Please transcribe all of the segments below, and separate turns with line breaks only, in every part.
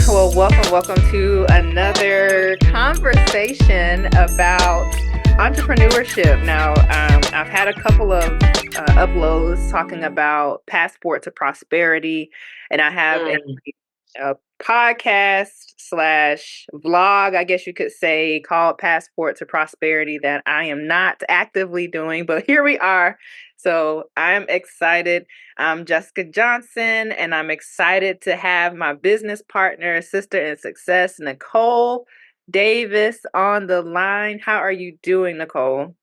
Well, welcome to another conversation about entrepreneurship. Now, I've had a couple of uploads talking about passport to prosperity, and I have
Mm.
a podcast slash vlog, I guess you could say, called Passport to Prosperity that I am not actively doing, but here we are. So I'm excited. I'm Jessica Johnson, and I'm excited to have my business partner, sister in success, Nicole Davis, on the line. How are you doing, Nicole?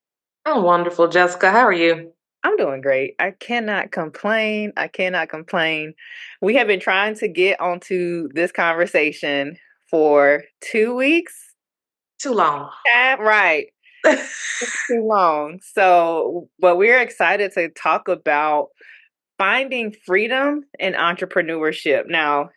I'm wonderful, Jessica. How are you?
I'm doing great. I cannot complain. I cannot complain. We have been trying to get onto this conversation for 2 weeks.
Too long.
Right. Too long. So, but we're excited to talk about finding freedom in entrepreneurship. Now,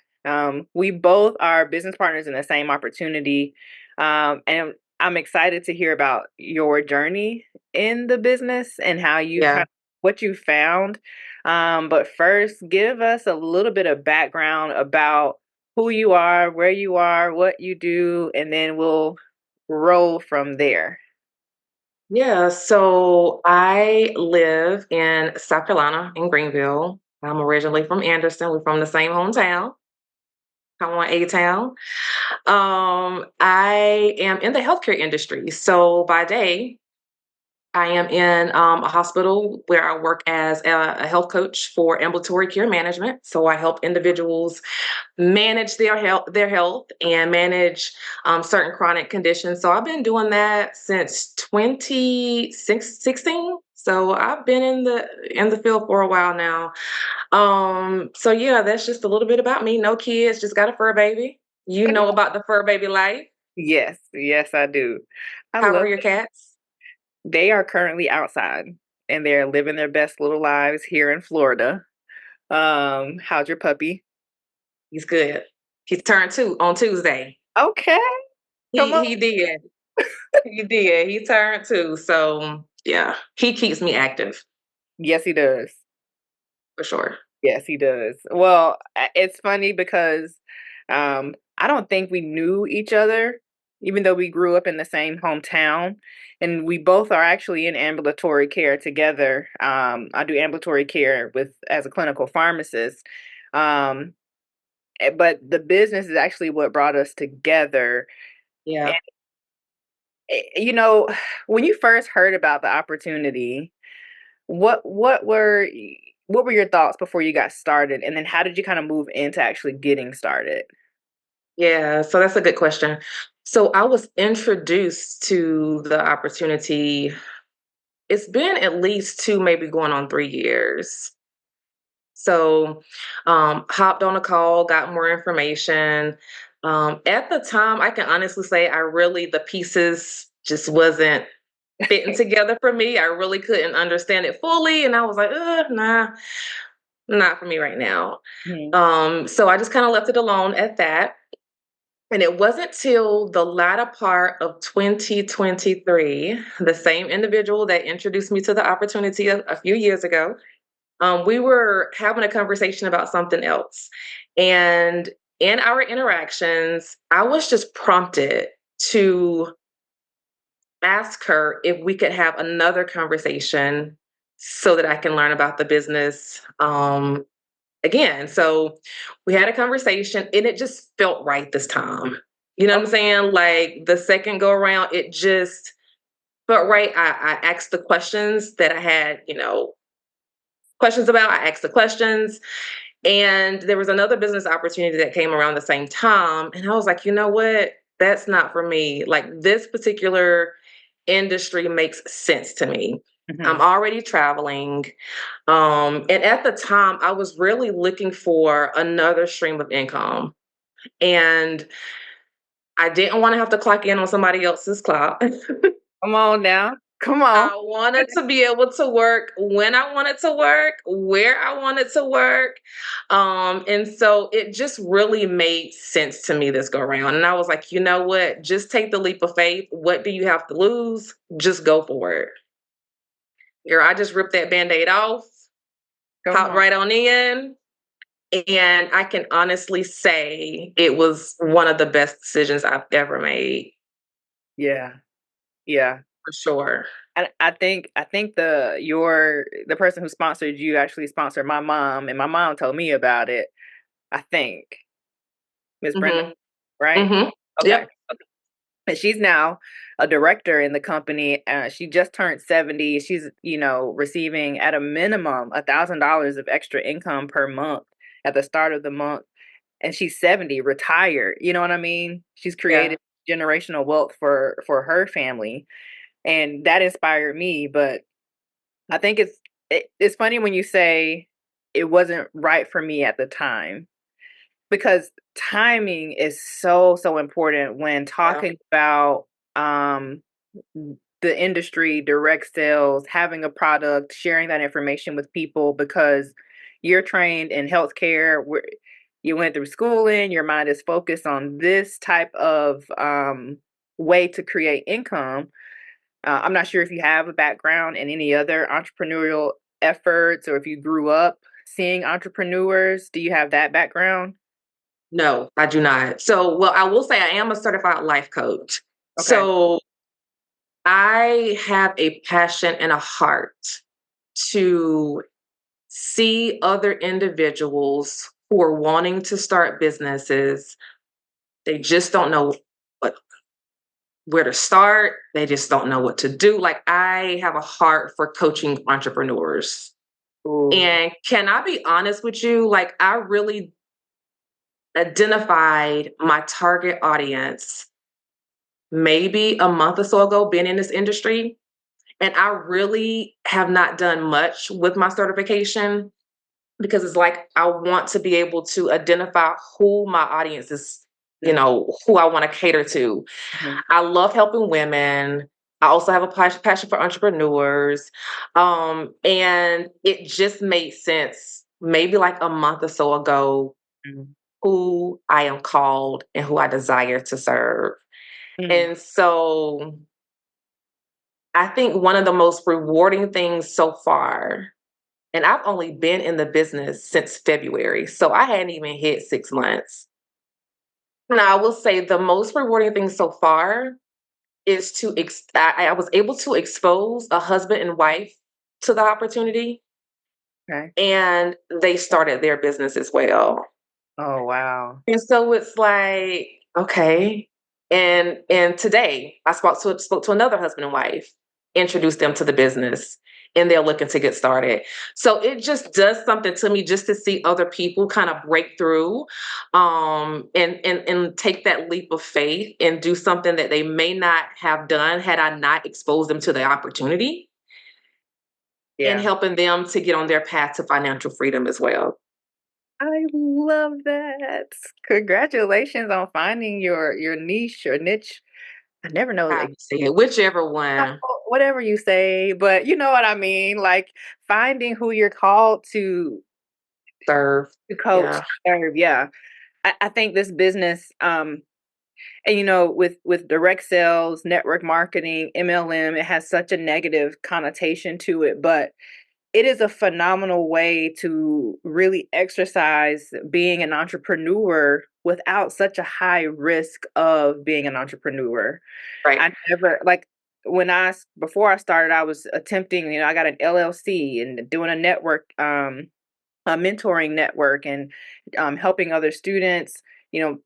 we both are business partners in the same opportunity. And I'm excited to hear about your journey in the business and how you
Yeah.
what you found. But first, give us a little bit of background about who you are, where you are, what you do, and then we'll roll from there.
Yeah. So I live in South Carolina in Greenville. I'm originally from Anderson. We're from the same hometown. Come on, A Town. I am in the healthcare industry. So by day, I am in a hospital where I work as a health coach for ambulatory care management. So I help individuals manage their health and manage certain chronic conditions. So I've been doing that since 2016. So I've been in the field for a while now. So yeah, that's just a little bit about me. No kids, just got a fur baby. You know about the fur baby life.
Yes, yes, I do. I
How are
love
your
it.
cats?
They are currently outside and they're living their best little lives here in Florida. How's your puppy?
He's good. He's turned 2 on Tuesday.
Okay, come
He
on.
he did. He did. He turned 2. So yeah, he keeps me active
Yes, he does.
for sure.
Yes, he does. Well, it's funny because I don't think we knew each other, even though we grew up in the same hometown. And we both are actually in ambulatory care together. I do ambulatory care with as a clinical pharmacist. Um, but the business is actually what brought us together. And,
Yeah.
you know, when you first heard about the opportunity, what were your thoughts before you got started? And then how did you kind of move into actually getting started?
Yeah, so that's a good question. So I was introduced to the opportunity. It's been at least 2, maybe going on 3 years. So, hopped on a call, got more information. At the time, I can honestly say the pieces just wasn't fitting together for me. I really couldn't understand it fully, and I was like, nah, not for me right now."
Mhm.
So I just kind of left it alone at that. And it wasn't till the latter part of 2023, the same individual that introduced me to the opportunity a few years ago, we were having a conversation about something else. And in our interactions, I was just prompted to ask her if we could have another conversation so that I can learn about the business again. So we had a conversation and it just felt right this time. You know what I'm saying? Like the second go around, it just felt right. I asked the questions that I had, questions about. I asked the questions. And there was another business opportunity that came around the same time. And I was like, you know what? That's not for me. Like this particular industry makes sense to me. I'm
Mhm.
already traveling. And at the time, I was really looking for another stream of income. And I didn't want to have to clock in on somebody else's clock.
Come on now. Come on.
I wanted to be able to work when I wanted to work, where I wanted to work. And so it just really made sense to me this go around. And I was like, you know what? Just take the leap of faith. What do you have to lose? Just go for it. Girl, I just ripped that band-aid off,
Come
hopped
on.
right on in. And I can honestly say it was one of the best decisions I've ever made,
Yeah. Yeah.
for sure.
I think the person who sponsored you actually sponsored my mom, and my mom told me about it. I think Miss Brenda,
Mhm.
right?
Mhm.
Okay.
Yep.
And she's now a director in the company. She just turned 70. She's, receiving at a minimum $1,000 of extra income per month at the start of the month. And she's 70, retired. You know what I mean? She's
Yeah.
created generational wealth for her family, and that inspired me. But I think it's funny when you say it wasn't right for me at the time, because timing is so important when
Yeah.
talking about um the industry, direct sales, having a product, sharing that information with people, because you're trained in healthcare, where you went through schooling, your mind is focused on this type of way to create income. I'm not sure if you have a background in any other entrepreneurial efforts, or if you grew up seeing entrepreneurs. Do you have that background?
No, I do not. So, well, I will say I am a certified life coach.
Okay.
So, I have a passion and a heart to see other individuals who are wanting to start businesses. They just don't know what where to start. They just don't know what to do. Like, I have a heart for coaching entrepreneurs.
Ooh.
And can I be honest with you? Like, I really identified my target audience maybe a month or so ago, being in this industry. And I really have not done much with my certification, because it's like I want to be able to identify who my audience is,
Mhm,
who I want to cater to.
mhm,
I love helping women. I also have a passion for entrepreneurs. And it just made sense maybe like a month or so ago
mhm,
who I am called and who I desire to serve.
mhm.
And so I think one of the most rewarding things so far, and I've only been in the business since February, so I hadn't even hit 6 months. And I will say the most rewarding thing so far is I was able to expose a husband and wife to the opportunity,
Okay.
and they started their business as well.
Oh, wow.
And so it's like, okay. And today I spoke to another husband and wife, introduced them to the business, and they're looking to get started. So it just does something to me just to see other people kind of break through, and take that leap of faith and do something that they may not have done had I not exposed them to the opportunity, and
Yeah.
helping them to get on their path to financial freedom as well.
I love that. Congratulations on finding your niche or niche. I never know,
I
like,
would say it, whichever one.
whatever you say, but you know what I mean, like, finding who you're called
Serve.
to coach,
Yeah.
serve, yeah. I think this business, and with direct sales, network marketing, MLM, it has such a negative connotation to it, but it is a phenomenal way to really exercise being an entrepreneur without such a high risk of being an entrepreneur.
Right.
I never like when before I started, I was attempting, I got an LLC and doing a network, a mentoring network, and helping other students, you know,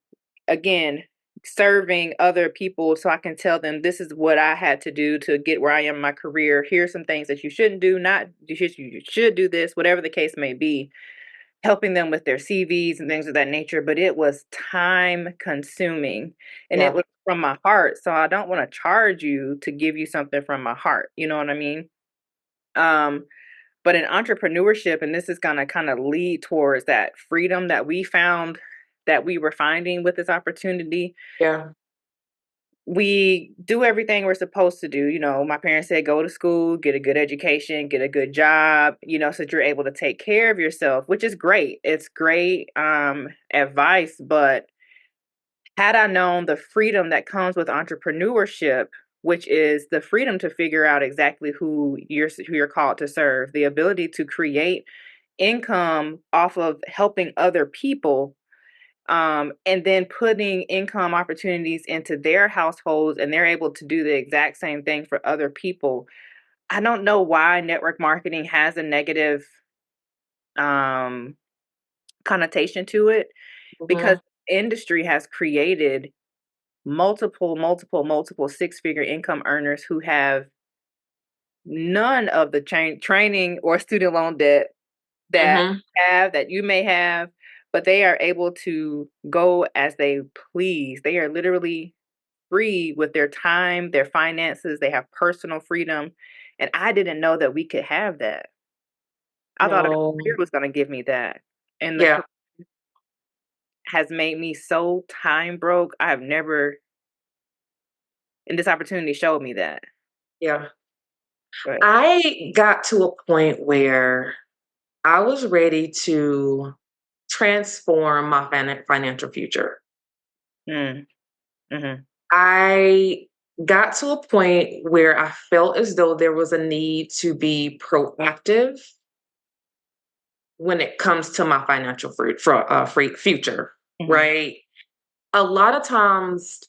again, serving other people so I can tell them this is what I had to do to get where I am in my career. Here's some things that you shouldn't do, not you should do this, whatever the case may be, helping them with their CVs and things of that nature. But it was time consuming, and it
Yeah.
was from my heart. So I don't want to charge you to give you something from my heart. You know what I mean? Um, but in entrepreneurship, and this is gonna kind of lead towards that freedom that we found, that we were finding with this opportunity.
Yeah.
We do everything we're supposed to do. My parents said go to school, get a good education, get a good job, so that you're able to take care of yourself, which is great. It's great advice, but had I known the freedom that comes with entrepreneurship, which is the freedom to figure out exactly who you're called to serve, the ability to create income off of helping other people, and then putting income opportunities into their households, and they're able to do the exact same thing for other people. I don't know why network marketing has a negative um, connotation to it, because
Mhm.
the industry has created multiple six-figure income earners who have none of the training or student loan debt that
Mhm.
that you may have, but they are able to go as they please. They are literally free with their time, their finances, they have personal freedom, and I didn't know that we could have that. I thought a
No.
career was gonna give me that, and the
Yeah.
career has made me so time broke. I have never, and this opportunity showed me that.
Yeah.
But
I got to a point where I was ready to transform my financial future.
mm, mhm,
I got to a point where I felt as though there was a need to be proactive when it comes to my financial future,
mhm,
right? A lot of times,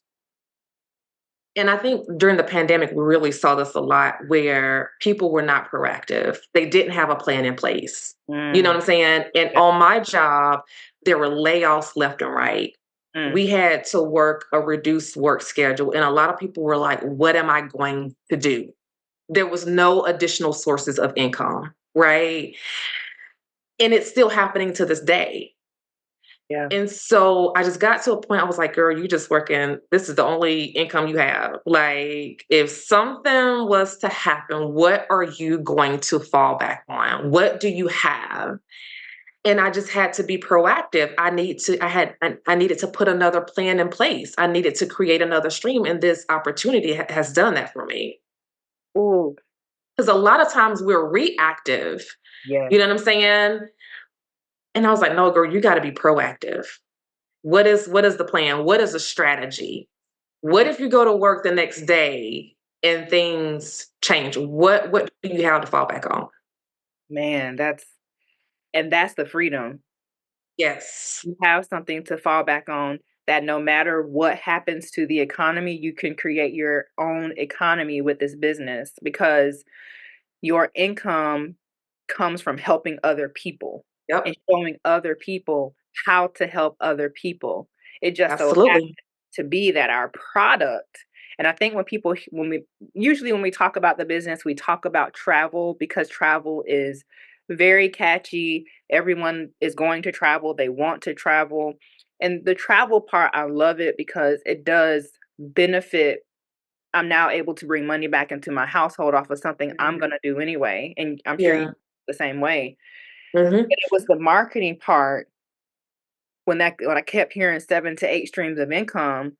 and I think during the pandemic, we really saw this a lot where people were not proactive. They didn't have a plan in place. You know what
mm,
I'm saying? And
yeah,
on my job, there were layoffs left and right.
mm,
We had to work a reduced work schedule. And a lot of people were like, what am I going to do? There was no additional sources of income, right? And it's still happening to this day.
yeah.
And so I just got to a point, I was like, girl, you just working. This is the only income you have. Like, if something was to happen, what are you going to fall back on? What do you have? And I just had to be proactive. I needed to put another plan in place. I needed to create another stream. And this opportunity has done that for me.
Ooh,
Because a lot of times we're reactive. You
yes.
know what I'm saying? And I was like, no, girl, you got to be proactive. What is the plan? What is the strategy? What if you go to work the next day and things change? What do you have to fall back on?
Man, that's the freedom.
Yes.
You have something to fall back on, that no matter what happens to the economy, you can create your own economy with this business, because your income comes from helping other people
Yep.
and showing other people how to help other people. It just so happens
Absolutely.
to be that our product, and I think when people when we usually when we talk about the business, we talk about travel, because travel is very catchy. Everyone is going to travel, they want to travel. And the travel part, I love it because it does benefit. I'm now able to bring money back into my household off of something I'm
Mhm.
gonna do anyway, and I'm sure you
Yeah.
the same way.
Hmm.
But it was the marketing part, when I kept hearing 7 to 8 streams of income,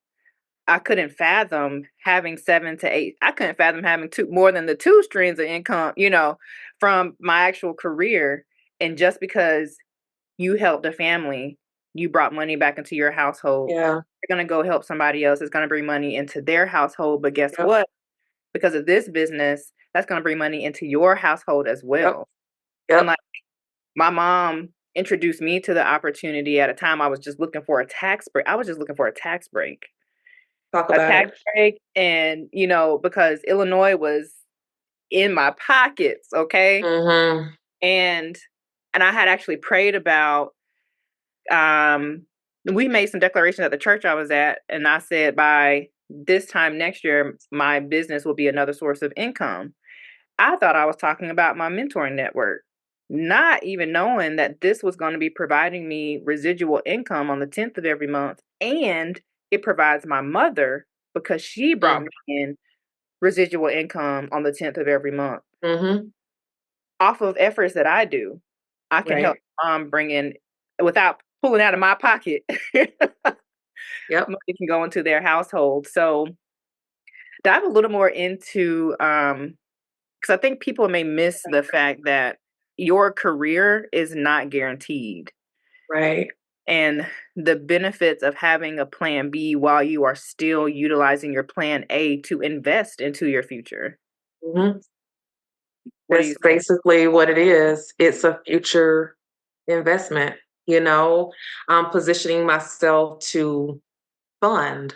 I couldn't fathom having 7 to 8. I couldn't fathom having 2 more than the 2 streams of income, from my actual career. And just because you helped a family, you brought money back into your household.
Yeah.
You're gonna go help somebody else, it's gonna bring money into their household, but guess
Yep.
what? Because of this business, that's gonna bring money into your household as
Yep.
well. And,
Yep.
like, my mom introduced me to the opportunity at a time I was just looking for a tax break. I was just looking for a tax break.
Talk
A
about
tax
it.
break, and, because Illinois was in my pockets, okay?
Hmm.
And I had actually prayed about, um we made some declarations at the church I was at, and I said, "By this time next year, my business will be another source of income." I thought I was talking about my mentoring network, not even knowing that this was gonna be providing me residual income on the 10th of every month, and it provides my mother, because she brought me in residual income on the 10th of every month.
Mm-hmm.
Off of efforts that I do, I can help
Right.
mom bring in, without pulling out of my pocket,
Yep.
money can go into their household. So, dive a little more into, because I think people may miss the fact that your career is not guaranteed,
Right.
and the benefits of having a plan B while you are still utilizing your plan A to invest into your future.
Hmm.
What do
That's
you think?
basically what it is. It's a future. investment, you know, I'm positioning myself to fund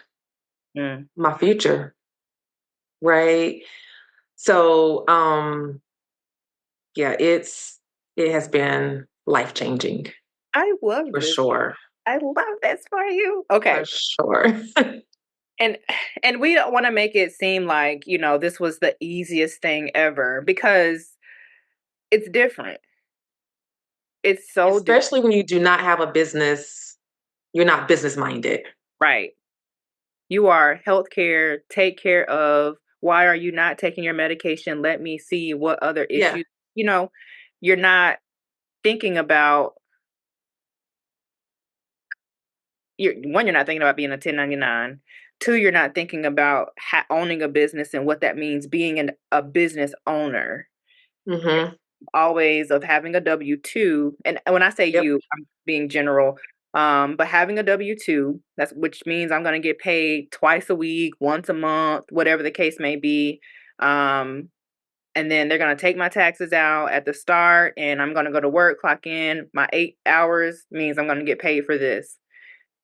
Mm.
my future, right? So, yeah, it has been life changing
I love
for
this.
sure,
I love this for you.
for
Okay.
sure.
And and we don't want to make it seem like, this was the easiest thing ever because it's different. It's so different.
Especially when you do not have a business, you're not business minded.
Right. You are healthcare, take care of. Why are you not taking your medication? Let me see what other
Yeah.
issues, you know, you're not thinking about you're not thinking about being a 1099. Two, you're not thinking about owning a business and what that means being a business owner.
Mhm.
Always of having a W-2, and when I say
Yep.
you, I'm being general, but having a W-2, that's which means I'm gonna get paid twice a week, once a month, whatever the case may be, um, and then they're gonna take my taxes out at the start, and I'm gonna go to work, clock in, my 8 hours means I'm gonna get paid for this.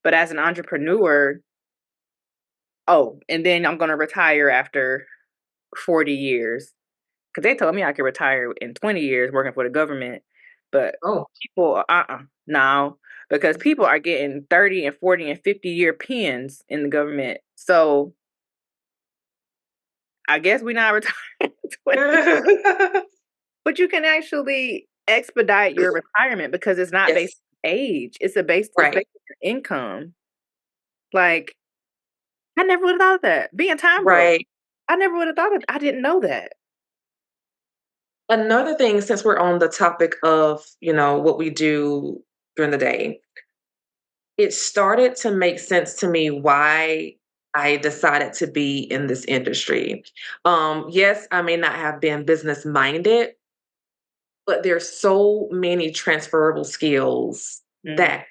But as an entrepreneur, oh, and then I'm gonna retire after 40 years. 'Cause they told me I could retire in 20 years working for the government, but
Oh.
people no, because people are getting 30 and 40 and 50-year pins in the government. So, I guess we not retiring in 20, but you can actually expedite your retirement because it's not based
Yes.
on age. It's
Right.
based on your income. Like, I never would have thought of that. Being time broke,
Right.
I never would have thought of I didn't know that.
Another thing, since we're on the topic of, what we do during the day, it started to make sense to me why I decided to be in this industry. Yes, I may not have been business minded, but there's so many transferable skills
Mhm,
that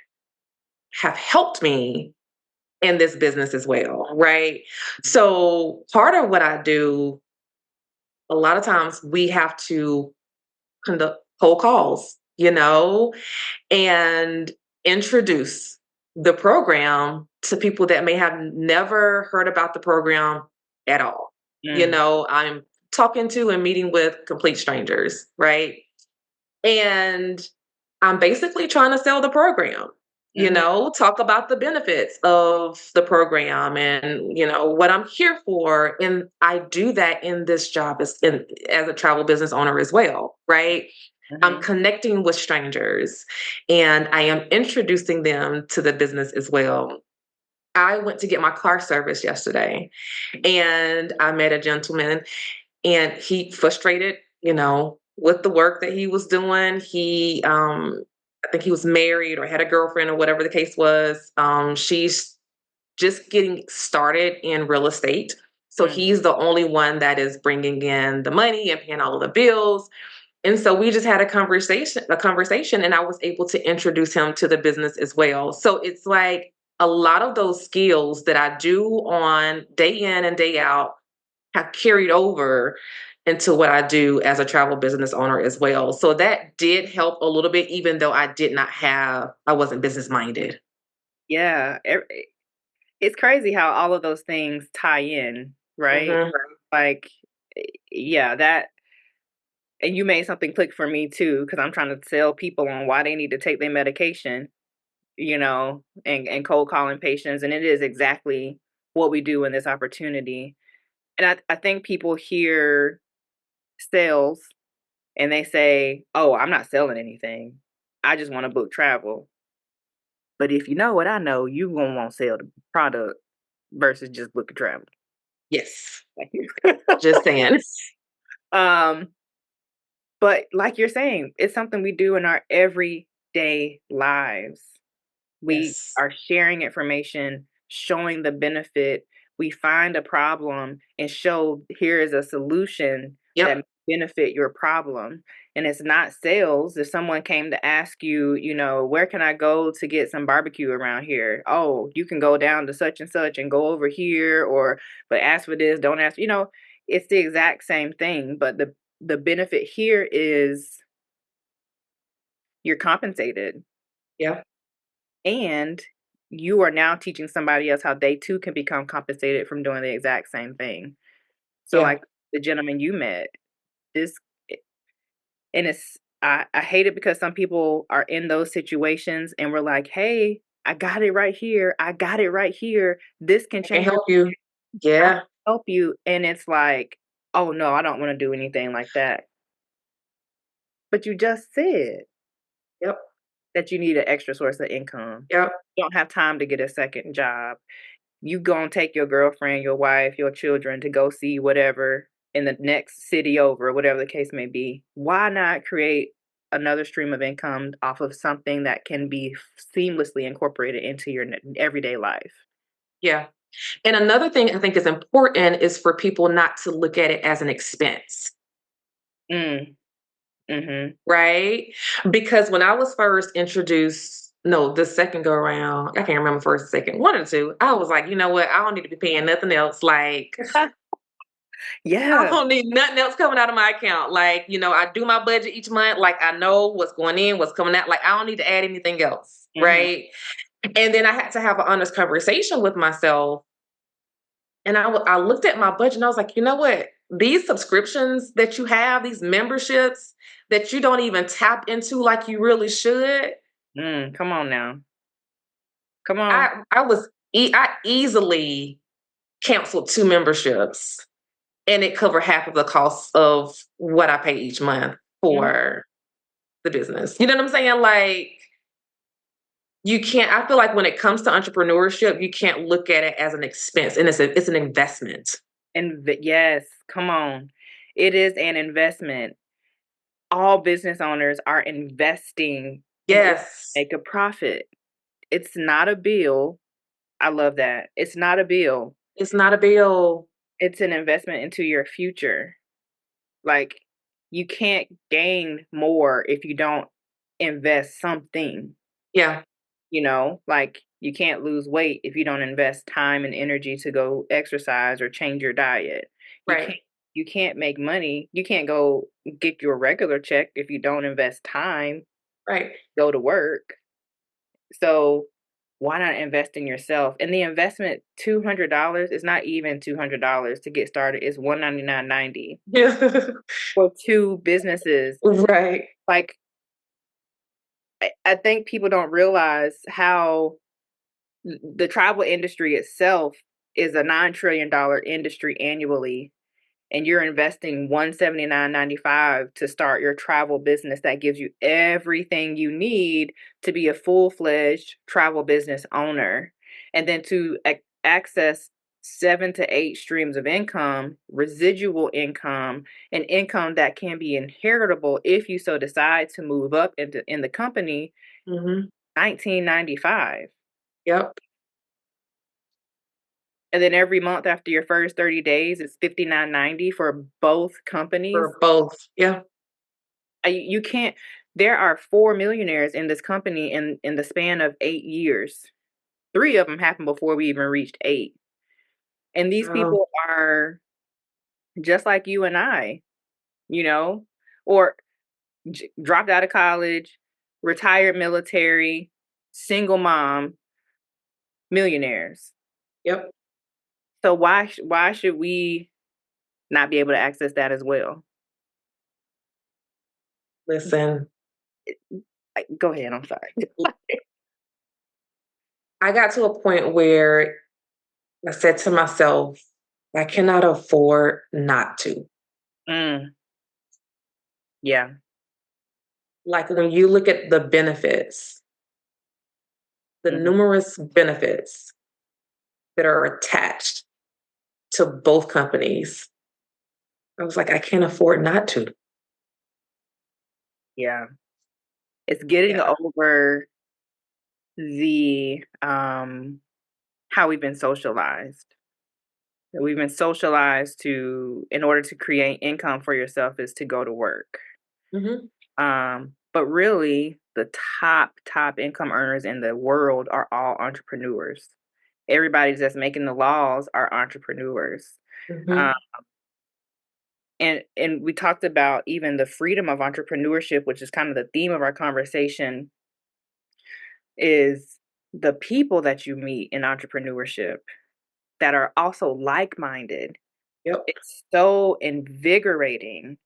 have helped me in this business as well, right? So part of what I do, a lot of times we have to conduct cold calls, and introduce the program to people that may have never heard about the program at all.
mm,
I'm talking to and meeting with complete strangers, right? And I'm basically trying to sell the program,
mhm,
talk about the benefits of the program and, what I'm here for. And I do that in this job as a travel business owner as well, right? I'm
mhm,
connecting with strangers and I am introducing them to the business as well. I went to get my car service yesterday and I met a gentleman and he frustrated, with the work that he was doing. I think he was married or had a girlfriend or whatever the case was. She's just getting started in real estate. So
mm.
he's the only one that is bringing in the money and paying all of the bills. And so we just had a conversation, and I was able to introduce him to the business as well. So it's like a lot of those skills that I do on day in and day out have carried over into what I do as a travel business owner as well. So that did help a little bit, even though I wasn't business minded.
Yeah, it's crazy how all of those things tie in, right?
Hmm.
Like, yeah, that and you made something click for me too, because I'm trying to sell people on why they need to take their medication, and cold calling patients, and it is exactly what we do in this opportunity. And I think people hear sales and they say, "Oh, I'm not selling anything. I just want to book travel." But if you know what I know, you gonna want to sell the product versus just book a travel.
Yes. Just saying.
um, but like you're saying, it's something we do in our everyday lives. We
Yes.
are sharing information, showing the benefit. We find a problem and show here is a solution that
Yep.
may benefit your problem. And it's not sales. If someone came to ask you, where can I go to get some barbecue around here? Oh, you can go down to such and such and go over here, or but ask for this, don't ask. It's the exact same thing. But the benefit here is you're compensated.
Yeah.
And you are now teaching somebody else how they too can become compensated from doing the exact same thing. So
Yeah.
like the gentleman you met, this and I hate it because some people are in those situations and we're like, "Hey, I got it right here. I got it right here. This can
I can
change your
help you.
I can
Yeah.
help you." And it's like, "Oh no, I don't want to do anything like that." But you just said
Yep.
that you need an extra source of income.
Yep.
You don't have time to get a second job. You gonna take your girlfriend, your wife, your children to go see whatever in the next city over, whatever the case may be. Why not create another stream of income off of something that can be seamlessly incorporated into your everyday life?
Yeah. And another thing I think is important is for people not to look at it as an expense.
Mm, mm-hmm.
Right? Because when I was first introduced, no, the second go around, I can't remember first, second, one or two. I was like, you know what? I don't need to be paying nothing else. Like, I
Yeah.
don't need nothing else coming out of my account. Like, I do my budget each month. Like, I know what's going in, what's coming out. Like, I don't need to add anything else.
Mm-hmm.
Right? And then I had to have an honest conversation with myself. And I looked at my budget and I was like, you know what? These subscriptions that you have, these memberships that you don't even tap into like you really should,
Come on now. Come on.
I easily canceled 2 memberships, and it covered half of the cost of what I pay each month
Mhm.
for the business. You know what I'm saying? Like, you can't I feel like when it comes to entrepreneurship, you can't look at it as an expense, and it's an investment.
Yes, come on. It is an investment. All business owners are investing in order to
Yes.
make a profit. It's not a bill. I love that. It's not a bill.
It's not a bill.
It's an investment into your future. Like, you can't gain more if you don't invest something,
Yeah.
like you can't lose weight if you don't invest time and energy to go exercise or change your diet. You
Right.
can't you can't make money. You can't go get your regular check if you don't invest time,
Right.
go to work. So why not invest in yourself? And the investment, $200 is not even $200 to get started. It's 199.90
Yeah.
for two businesses.
Right.
Like I think people don't realize how the travel industry itself is a $9 trillion industry annually, and you're investing 179.95 to start your travel business that gives you everything you need to be a full-fledged travel business owner, and then to access 7 to 8 streams of income, residual income, and income that can be inheritable if you so decide to move up in the company.
Mhm.
1995.
Yep.
And then every month after your first 30 days, it's 59.90 for both companies.
For both. Yeah.
You can't there are 4 millionaires in this company in the span of 8 years. 3 of them happened before we even reached 8. And these
Oh,
people are just like you and I, you know, or dropped out of college, retired military, single mom, millionaires.
yep.
So why should we not be able to access that as well?
Listen,
Go ahead, I'm sorry.
I got to a point where I said to myself, I cannot afford not to.
Mm, yeah.
Like, when you look at the benefits, the
Mhm.
numerous benefits that are attached to both companies, I was like, I can't afford not to.
Yeah. It's getting
Yeah.
over the, how we've been socialized. We've been socialized to in order to create income for yourself is to go to work.
Hmm.
But really, the top income earners in the world are all entrepreneurs. Everybody that's making the laws are entrepreneurs.
Hmm.
Um, And we talked about even the freedom of entrepreneurship, which is kind of the theme of our conversation, is the people that you meet in entrepreneurship that are also like-minded.
Yep.
It's so invigorating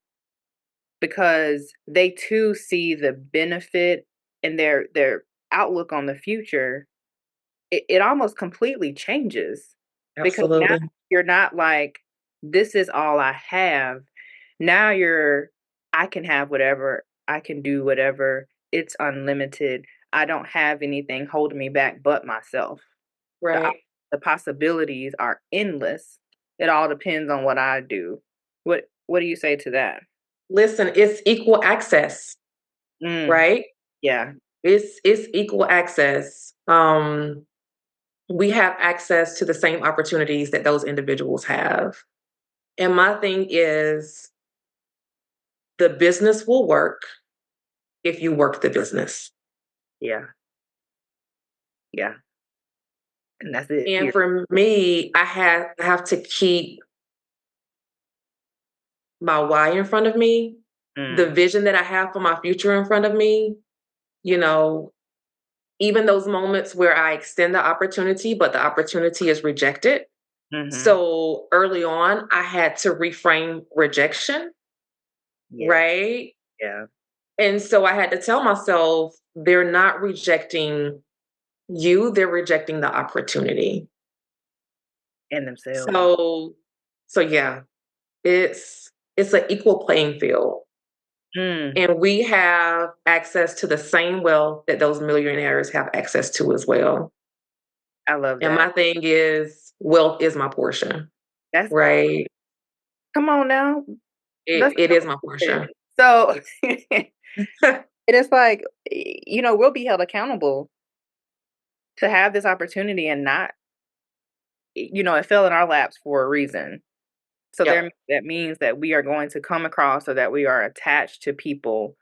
because they too see the benefit, and their outlook on the future, it almost completely changes, because now
Absolutely.
you're not like, this is all I have. Now you're, I can have whatever, I can do whatever, it's unlimited. I don't have anything holding me back but myself. The
Right.
the possibilities are endless. It all depends on what I do. What do you say to that?
Listen, it's equal access,
Mm,
right?
yeah.
It's equal access. We have access to the same opportunities that those individuals have. And my thing is the business will work if you work the business.
Yeah. Yeah. And that's it,
And
period.
for me, I have to keep my why in front of me, the
Mm,
vision that I have for my future in front of me, you know, even those moments where I extend the opportunity, but the opportunity is rejected.
mhm.
So early on, I had to reframe rejection,
Yeah,
right?
yeah.
And so I had to tell myself, they're not rejecting you, they're rejecting the opportunity.
And themselves.
So so yeah, it's an equal playing field.
Mm,
And we have access to the same wealth that those millionaires have access to as well.
I love
And
that.
my thing is wealth is my portion,
That's,
right?
come on now. Let's
It is my
go with
portion.
it. So, it is like, we'll be held accountable to have this opportunity and not, it fell in our laps for a reason. So
Yep.
that means that we are going to come across, or that we are attached to people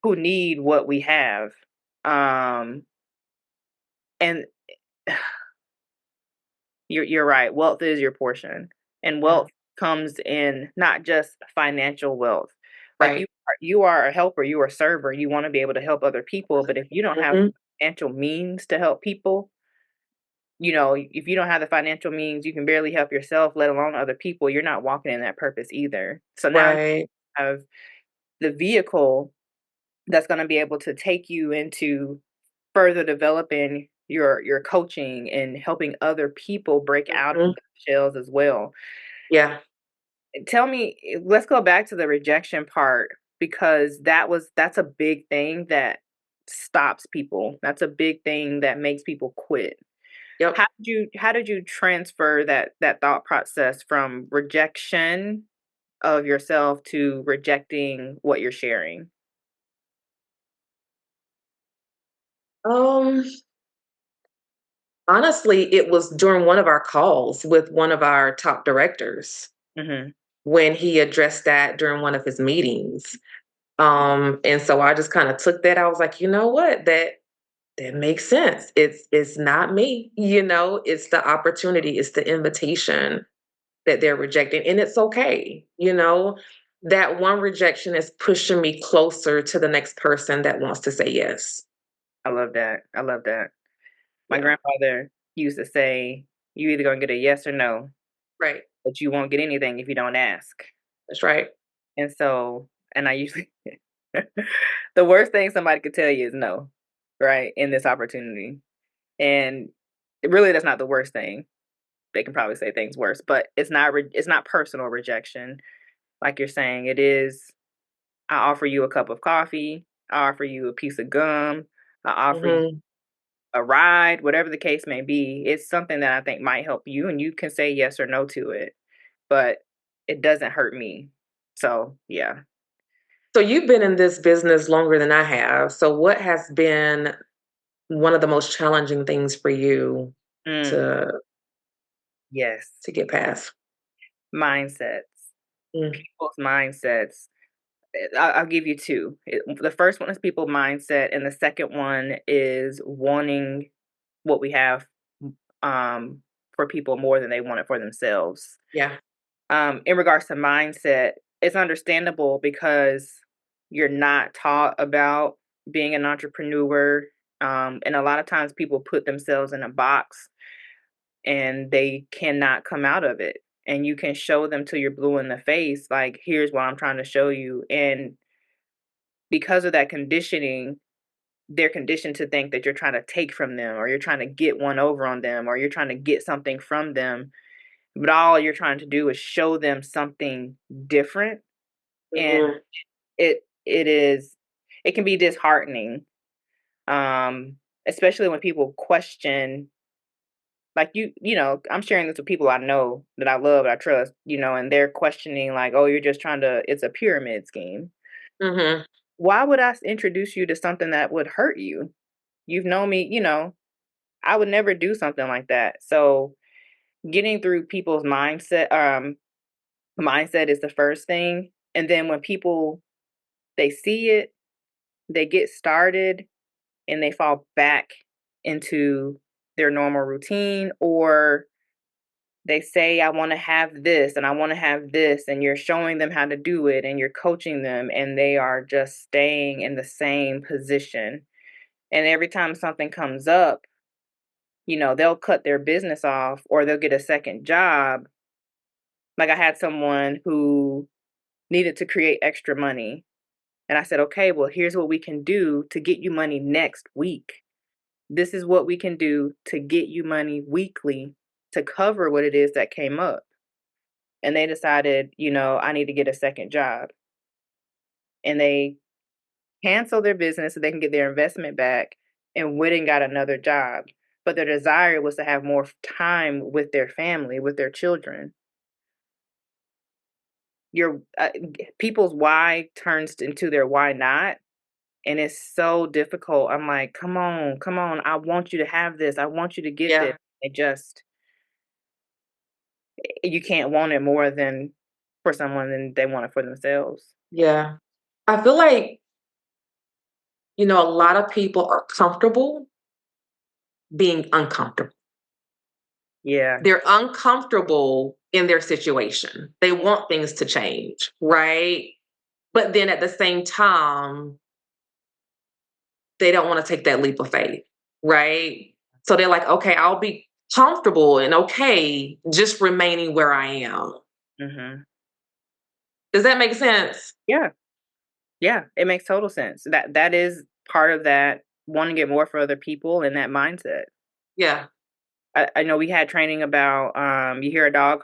who need what we have. Um, and you're right. Wealth is your portion, and
Yeah.
wealth comes in not just financial wealth. Like,
Right.
you are a helper, you are a server. You want to be able to help other people, but if you don't have
Mhm.
financial means to help people, if you don't have the financial means, you can barely help yourself, let alone other people. You're not walking in that purpose either. So now you
Right.
have the vehicle that's going to be able to take you into further developing your coaching and helping other people break out of
Mhm.
their shells as well.
Yeah.
Tell me, let's go back to the rejection part, because that's a big thing that stops people. That's a big thing that makes people quit.
Yep.
How did you transfer that thought process from rejection of yourself to rejecting what you're sharing?
Um, honestly, it was during one of our calls with one of our top directors
Mhm.
when he addressed that during one of his meetings. And so I just kind of took that. I was like, you know what? That makes sense. It's not me, it's the opportunity, it's the invitation that they're rejecting. And it's okay, That one rejection is pushing me closer to the next person that wants to say yes.
I love that. I love that. My
Yeah.
grandfather used to say, "You either gonna get a yes or no,
Right.
but you won't get anything if you don't ask."
That's right.
And so, and I usually, the worst thing somebody could tell you is no, right? In this opportunity. And really, that's not the worst thing. They can probably say things worse, but it's not personal rejection. Like you're saying, it is, I offer you a cup of coffee, I offer you a piece of gum, I offer you
Hmm.
a ride, whatever the case may be. It's something that I think might help you, and you can say yes or no to it, but it doesn't hurt me. So, yeah.
So you've been in this business longer than I have. So what has been one of the most challenging things for you
Mm,
to
yes.
to get past?
Mindsets.
Mm.
People's mindsets. I'll give you two. The first one is people mindset, and the second one is wanting what we have, for people more than they want it for themselves.
Yeah.
In regards to mindset, it's understandable because you're not taught about being an entrepreneur. And a lot of times people put themselves in a box and they cannot come out of it. And you can show them till you're blue in the face, like, here's what I'm trying to show you. And because of that conditioning, they're conditioned to think that you're trying to take from them, or you're trying to get one over on them, or you're trying to get something from them. But all you're trying to do is show them something different. And
Mhm.
it it can be disheartening, um, especially when people question, like, I'm sharing this with people I know that I love, I trust, and they're questioning, like, oh, you're just trying to, it's a pyramid scheme.
Mhm.
Why would I introduce you to something that would hurt you? You've known me, I would never do something like that. So getting through people's mindset is the first thing. And then when people, they see it, they get started, and they fall back into their normal routine, or they say, I want to have this and I want to have this, and you're showing them how to do it and you're coaching them, and they are just staying in the same position. And every time something comes up, they'll cut their business off or they'll get a second job. Like, I had someone who needed to create extra money. And I said, okay, well, here's what we can do to get you money next week. This is what we can do to get you money weekly to cover what it is that came up. And they decided, I need to get a second job. And they canceled their business so they can get their investment back and went and got another job. But their desire was to have more time with their family, with their children. Your people's why turns into their why not. And it's so difficult. I'm like, come on, come on. I want you to have this. I want you to get this.
Yeah.
It just, you can't want it more than for someone than they want it for themselves.
Yeah. I feel like, a lot of people are comfortable being uncomfortable.
Yeah.
They're uncomfortable in their situation. They want things to change, right? But then at the same time, they don't want to take that leap of faith, right? So they're like, okay, I'll be comfortable and okay just remaining where I am.
Hmm.
Does that make sense?
Yeah. Yeah. It makes total sense. That is part of that wanting to get more for other people and that mindset.
Yeah.
I know we had training about, you hear a dog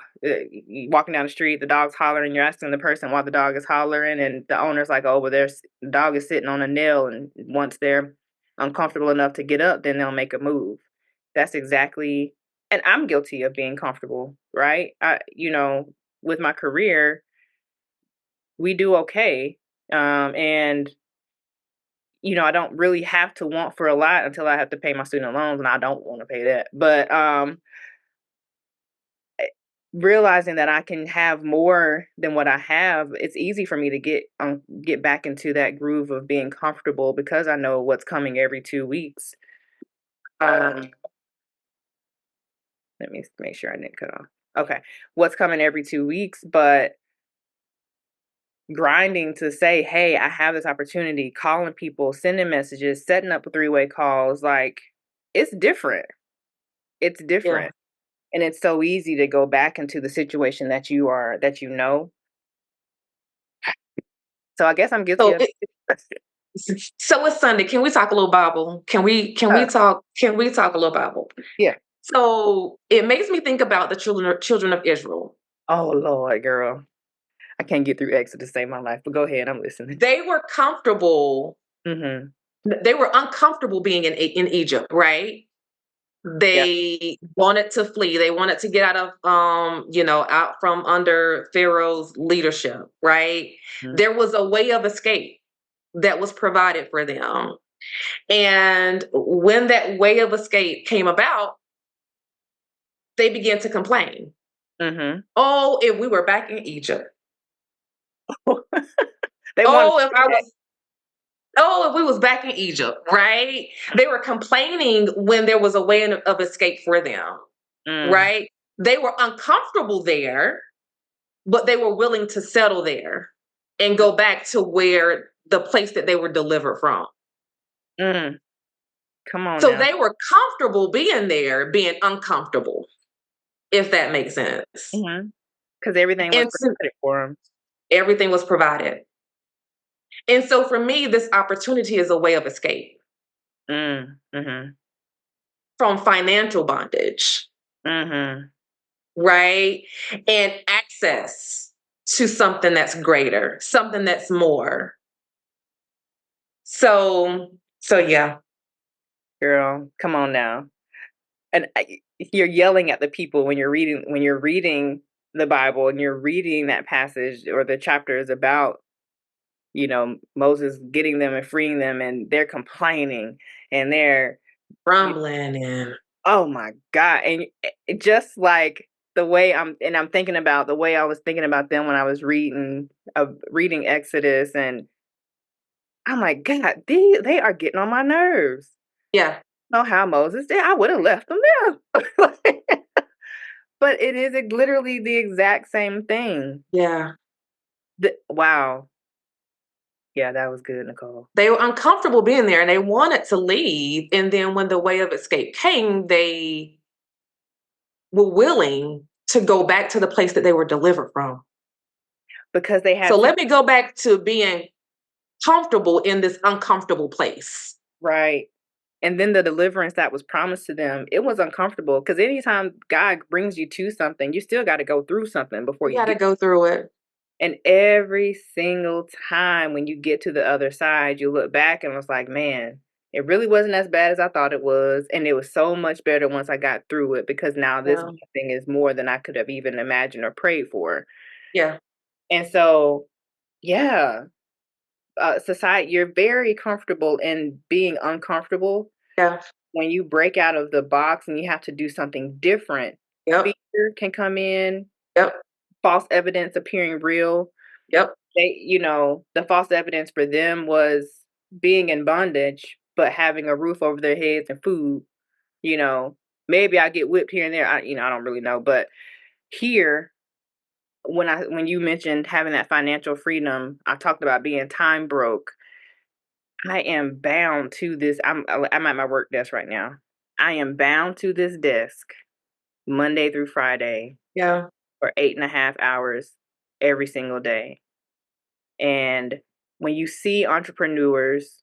walking down the street, the dog's hollering, you're asking the person why the dog is hollering, and the owner's like, oh, well, the dog is sitting on a nail, and once they're uncomfortable enough to get up, then they'll make a move. That's exactly, and I'm guilty of being comfortable, right? With my career, we do okay. And I don't really have to want for a lot until I have to pay my student loans, and I don't want to pay that. But realizing that I can have more than what I have, it's easy for me to get back into that groove of being comfortable because I know what's coming every 2 weeks. Um, let me make sure I didn't cut off. Okay, what's coming every 2 weeks, but grinding to say, hey, I have this opportunity, calling people, sending messages, setting up three-way calls, like, it's different. It's
Yeah.
different. And it's so easy to go back into the situation that you know. So I guess I'm guilty
So
of
it,
it.
so it's Sunday. Can we talk a little Bible? Can we talk a little Bible?
Yeah.
So it makes me think about the children of Israel.
Oh Lord, girl. I can't get through Exodus to save my life, but go ahead, I'm listening.
They were comfortable.
Mhm.
They were uncomfortable being in Egypt, right?
Yep.
They wanted to flee. They wanted to get out of out from under Pharaoh's leadership, right?
Mhm.
There was a way of escape that was provided for them. And when that way of escape came about, they began to complain.
Mhm.
Oh, if we were back in Egypt.
They want
Oh, if I
back.
was Oh, if we was back in Egypt, right? They were complaining when there was a way of escape for them,
Mm.
right? They were uncomfortable there, but they were willing to settle there and go back to where the place that they were delivered from.
Mm, come on
So
now.
they were comfortable being there, being uncomfortable, if that makes sense.
Because everything was
And so
provided for them.
everything was provided. And so for me, this opportunity is a way of escape
Mhm.
from financial bondage,
Mhm.
right? And access to something that's greater, something that's more. So yeah.
Girl, come on now. And you're yelling at the people when you're reading the Bible and you're reading that passage or the chapters about, Moses getting them and freeing them, and they're complaining and they're y
Rumbling and
oh my god, and just like I'm thinking about the way I was thinking about them when I was reading Exodus, and I'm like, "God, they are getting on my nerves."
yeah,
Know how Moses did, I would've left them there. But it is literally the exact same thing.
yeah.
Wow. Yeah, that was good, Nicole.
They were uncomfortable being there and they wanted to leave. And then when the way of escape came, they were willing to go back to the place that they were delivered from.
Because they
So
had to.
let me go back to being comfortable in this uncomfortable place.
Right. And then the deliverance that was promised to them, it was uncomfortable because anytime God brings you to something, you still gotta go through something before
You
you
got to
get.
go through it.
And every single time when you get to the other side, you look back and was like, "Man, it really wasn't as bad as I thought it was, and it was so much better once I got through it because now this
Yeah.
blessing is more than I could have even imagined or prayed for."
Yeah.
And so, yeah, society, you're very comfortable in being uncomfortable.
Yeah.
When you break out of the box and you have to do something different,
Yep.
fear can come in,
Yep.
false evidence appearing real.
Yep.
The false evidence for them was being in bondage, but having a roof over their heads and food. You know, maybe I get whipped here and there. I don't really know, but here, when you mentioned having that financial freedom, I talked about being time broke. I am bound to this. I'm at my work desk right now. I am bound to this desk Monday through Friday
Yeah.
for 8.5 hours every single day. And when you see entrepreneurs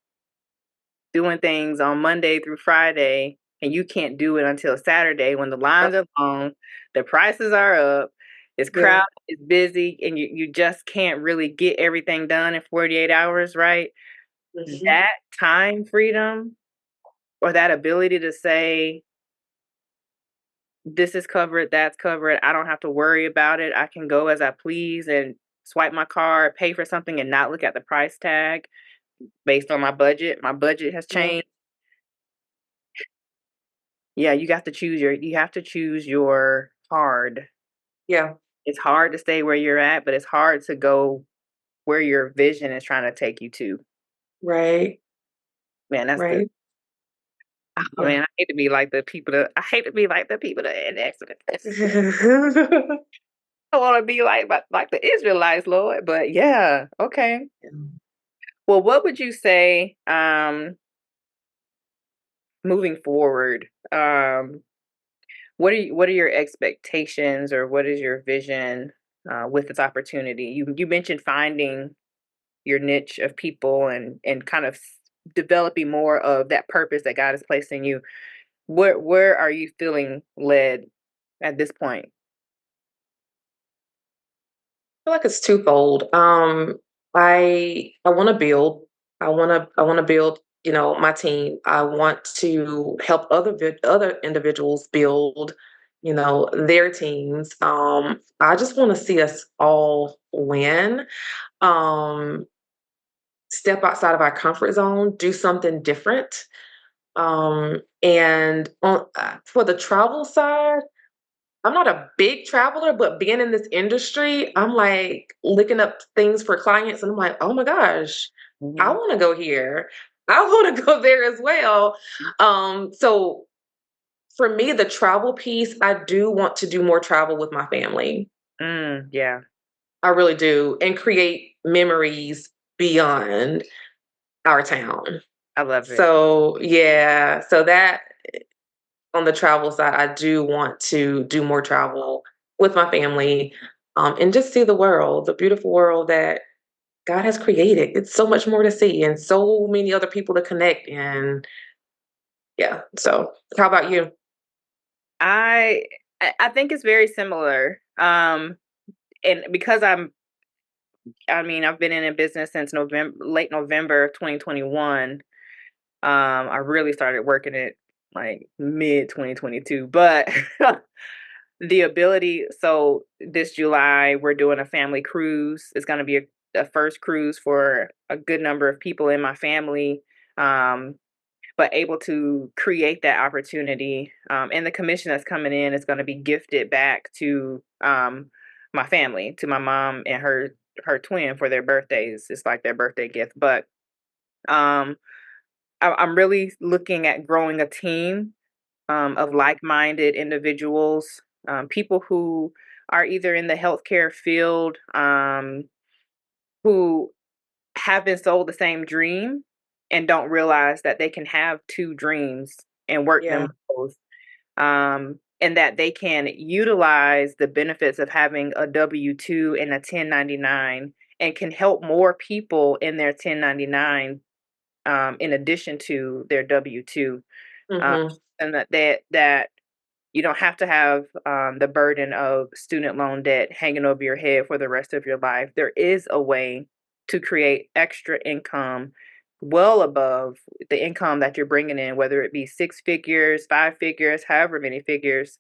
doing things on Monday through Friday and you can't do it until Saturday when the lines
Yep.
are long, the prices are up, it's
Yeah.
crowded, it's busy, and you just can't really get everything done in 48 hours, right?
Hmm.
That time freedom or that ability to say, this is covered, that's covered, I don't have to worry about it. I can go as I please and swipe my card, pay for something, and not look at the price tag based on my budget. My budget has
Yeah.
changed. Yeah, you have to choose your hard.
Yeah.
It's hard to stay where you're at, but it's hard to go where your vision is trying to take you to.
Right.
Man, that's good.
Right.
Oh
Yeah.
man, I hate to be like the people that in Exodus. I want to be like the Israelites, Lord. But yeah, okay. Well, what would you say moving forward? What are your expectations or what is your vision with this opportunity? You mentioned finding your niche of people and kind of developing more of that purpose that God has placed in you. Where are you feeling led at this point?
Feel like it's twofold. I want to build. I want to build. My team. I want to help other individuals build. Their teams. I just want to see us all win. Um, Step outside of our comfort zone. Do something different. For the travel side. I'm not a big traveler, but being in this industry, I'm like looking up things for clients and I'm like, oh my gosh, I
Hmm.
want to go here. I want to go there as well. So for me, the travel piece, I do want to do more travel with my family.
Yeah.
I really do, and create memories beyond our town.
I love it.
So, yeah, so that on the travel side, I do want to do more travel with my family, and just see the world, the beautiful world that God has created. It's so much more to see and so many other people to connect. And yeah, so how about you?
I I think it's very similar. And because I mean, I've been in a business since late November of 2021. I really started working it like mid 2022, but the ability. So this July, we're doing a family cruise. It's going to be a first cruise for a good number of people in my family. Um, but able to create that opportunity, and the commission that's coming in is going to be gifted back to my family, to my mom and her twin for their birthdays. It's like their birthday gift. But um, I'm really looking at growing a team of like-minded individuals, people who are either in the healthcare field, who have been sold the same dream and don't realize that they can have two dreams and work them
Yeah.
both, and that they can utilize the benefits of having a W-2 and a 1099 and can help more people in their 1099, in addition to their W-2, um,
Hmm.
and that you don't have to have the burden of student loan debt hanging over your head for the rest of your life. There is a way to create extra income well above the income that you're bringing in, whether it be six figures, five figures, however many figures,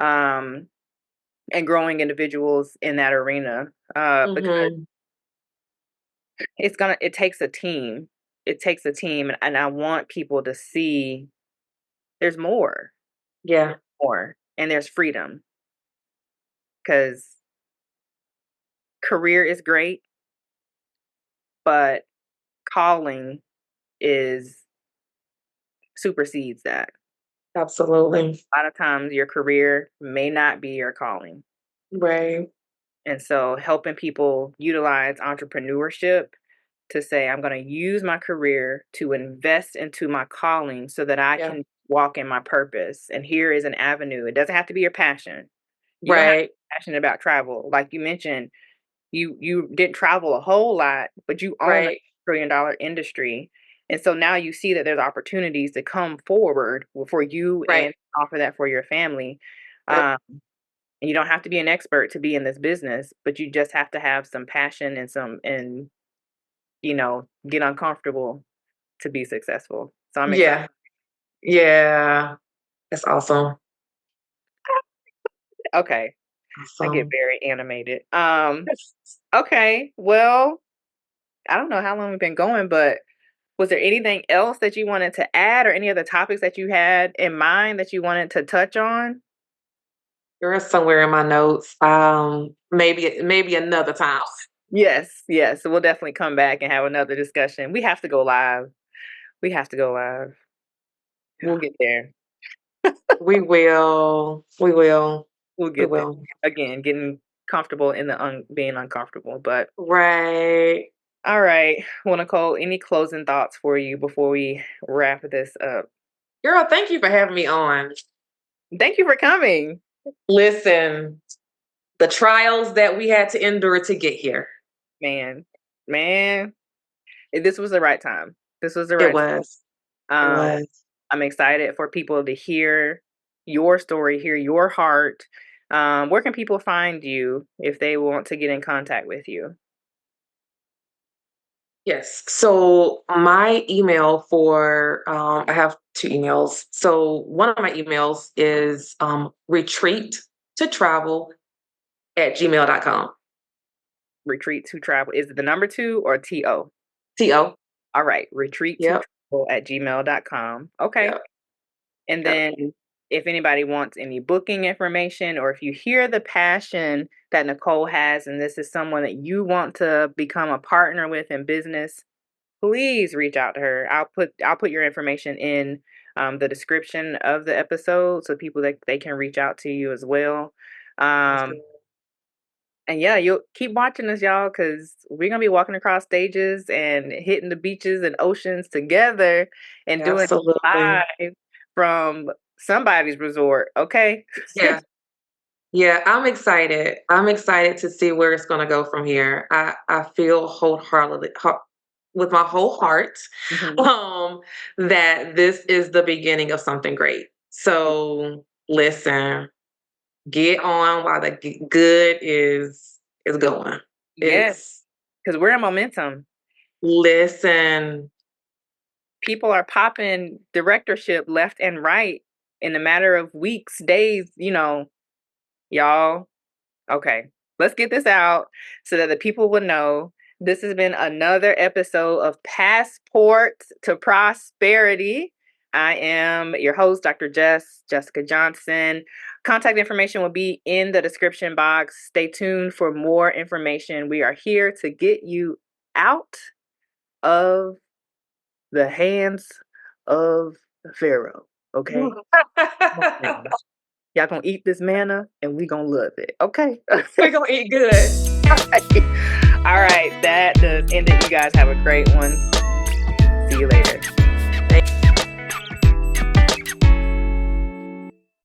um, and growing individuals in that arena. Because
Hmm.
it takes a team. It takes a team, and I want people to see there's more,
Yeah,
more, and there's freedom because career is great, but calling is supersedes that.
absolutely.
A lot of times your career may not be your calling.
Right.
And so helping people utilize entrepreneurship to say, I'm going to use my career to invest into my calling so that I
Yeah.
can walk in my purpose. And here is an avenue. It doesn't have to be your passion. You don't have to
Right.
be passionate about travel. Like you mentioned, you didn't travel a whole lot, but you own a
Right.
$1 trillion industry. And so now you see that there's opportunities to come forward for you
Right.
and offer that for your family.
Yep.
And you don't have to be an expert to be in this business, but you just have to have some passion and get uncomfortable to be successful. So I'm excited.
Yeah. Yeah. That's awesome.
Okay. I get
Awesome.
very animated. Okay. Well, I don't know how long we've been going, but was there anything else that you wanted to add or any other topics that you had in mind that you wanted to touch on?
You're somewhere in my notes. Maybe another time.
Yes, yes. So we'll definitely come back and have another discussion. We have to go live. We have to go live. We'll
Yeah.
get there.
We will. We will.
We'll
We
get there.
will.
Again, getting comfortable in the being uncomfortable. But
Right.
all right. Well, Nicole, any closing thoughts for you before we wrap this up?
Girl, thank you for having me on.
Thank you for coming.
Listen, the trials that we had to endure to get here.
Man, man, this was the right time. This was the
It
right
was. It
time.
was.
I'm excited for people to hear your story, hear your heart. Where can people find you if they want to get in contact with you?
Yes. So my email for I have two emails. So one of my emails is retreat to travel at gmail.com.
Retreat to travel. Is it the number two or TO?
TO.
All right. Retreat to
Yep.
travel at gmail.com. Okay.
Yep.
And
Yep.
then if anybody wants any booking information or if you hear the passion that Nicole has and this is someone that you want to become a partner with in business, please reach out to her. I'll put your information in the description of the episode so people that they can reach out to you as well.
Sounds
Um,
good.
And yeah, you'll keep watching us, y'all, because we're gonna be walking across stages and hitting the beaches and oceans together and doing
Absolutely.
live from somebody's resort. Okay.
Yeah. Yeah, I'm excited. I'm excited to see where it's gonna go from here. I feel wholeheartedly with my whole heart,
Mhm.
um, that this is the beginning of something great. So listen, get on while the good is going.
Yes,
It's
because we're in momentum.
listen.
People are popping directorship left and right in a matter of weeks, days, y'all. Okay, let's get this out so that the people will know. This has been another episode of Passport to Prosperity. I am your host, Dr. Jessica Johnson. Contact information will be in the description box. Stay tuned for more information. We are here to get you out of the hands of Pharaoh. Okay? Y'all gonna eat this manna and we gonna love it. Okay?
We're gonna eat good.
All right, that does end it. You guys have a great one. See you later.